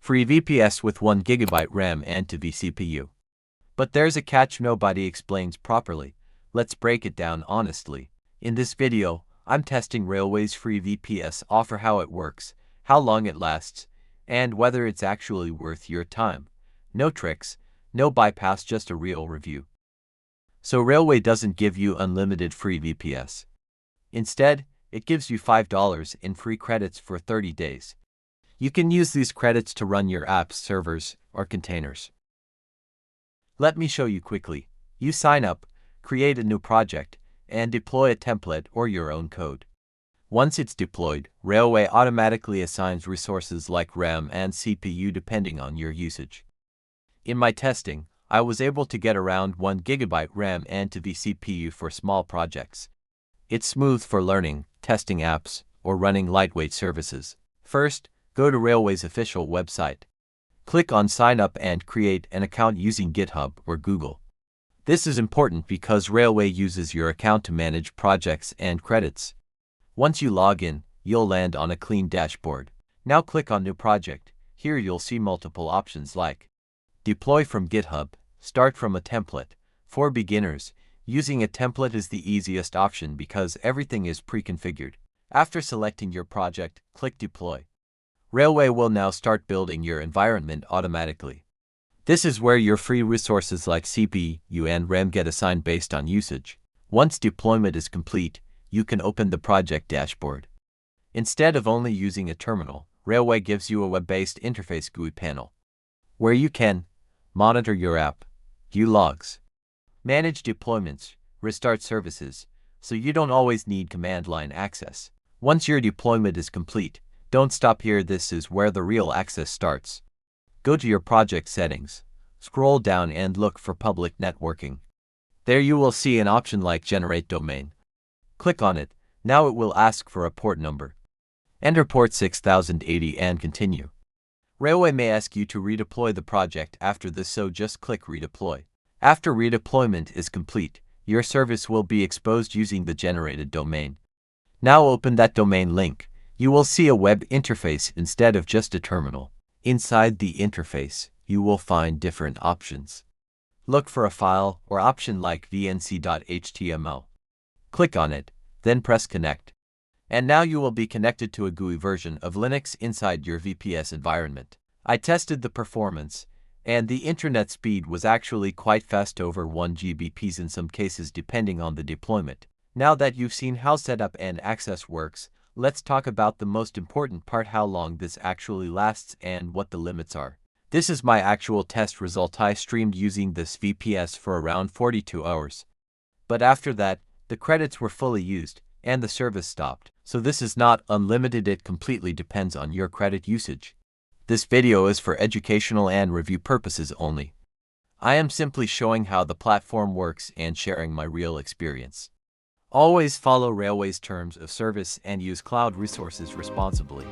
Free VPS with 1 GB RAM and 2 vCPU. But there's a catch nobody explains properly. Let's break it down honestly. In this video, I'm testing Railway's free VPS offer, how it works, how long it lasts, and whether it's actually worth your time. No tricks, no bypass, just a real review. So Railway doesn't give you unlimited free VPS. Instead, it gives you $5 in free credits for 30 days. You can use these credits to run your apps, servers, or containers. Let me show you quickly. You sign up, create a new project, and deploy a template or your own code. Once it's deployed, Railway automatically assigns resources like RAM and CPU depending on your usage. In my testing, I was able to get around 1 GB RAM and 2 vCPU for small projects. It's smooth for learning, testing apps, or running lightweight services. First, go to Railway's official website. Click on Sign Up and create an account using GitHub or Google. This is important because Railway uses your account to manage projects and credits. Once you log in, you'll land on a clean dashboard. Now click on New Project. Here you'll see multiple options like Deploy from GitHub, Start from a template. For beginners, using a template is the easiest option because everything is pre-configured. After selecting your project, click Deploy. Railway will now start building your environment automatically. This is where your free resources like CPU and RAM get assigned based on usage. Once deployment is complete, you can open the project dashboard. Instead of only using a terminal, Railway gives you a web-based interface GUI panel, where you can monitor your app, view logs, manage deployments, restart services, so you don't always need command line access. Once your deployment is complete, don't stop here, this is where the real access starts. Go to your project settings, scroll down and look for public networking. There you will see an option like Generate Domain. Click on it. Now it will ask for a port number. Enter port 6080 and continue. Railway may ask you to redeploy the project after this, so just click Redeploy. After redeployment is complete, your service will be exposed using the generated domain. Now open that domain link. You will see a web interface instead of just a terminal. Inside the interface, you will find different options. Look for a file or option like vnc.html. Click on it, then press Connect. And now you will be connected to a GUI version of Linux inside your VPS environment. I tested the performance, and the internet speed was actually quite fast, over 1 Gbps in some cases depending on the deployment. Now that you've seen how setup and access works, let's talk about the most important part, how long this actually lasts and what the limits are. This is my actual test result. I streamed using this VPS for around 42 hours. But after that, the credits were fully used, and the service stopped. So this is not unlimited, it completely depends on your credit usage. This video is for educational and review purposes only. I am simply showing how the platform works and sharing my real experience. Always follow Railway's terms of service and use cloud resources responsibly.